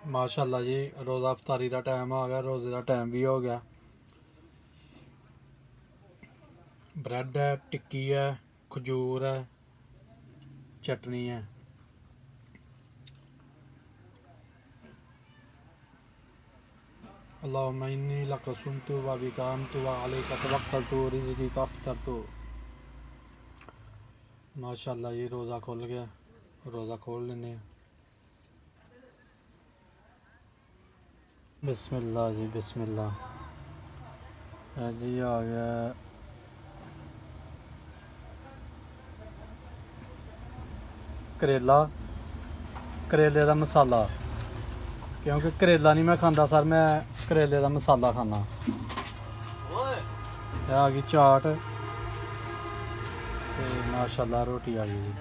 माशाल्लाह जी रोज़ा अफ्तारी का टाइम आ गया, रोज़े का टाइम भी हो गया। ब्रेड है, टिक्की है, खजूर है, चटनी है। अल्लाहुम्मा इन्नी लका सुमतु व बिका आमतु व अलैका तवक्कलतु रिज़्क़ी का अफ्तरतु। माशाल्लाह ये रोज़ा खुल गया, रोज़ा खोल लेने। बिस्मिल्लाह जी बिस्मिल्लाह। जी आ गया करेला, करेले का मसाला, क्योंकि करेला नहीं मैं खाता सर, मैं करेले का मसाला खाना। आ गई चाट ते माशाल्लाह रोटी आ गई।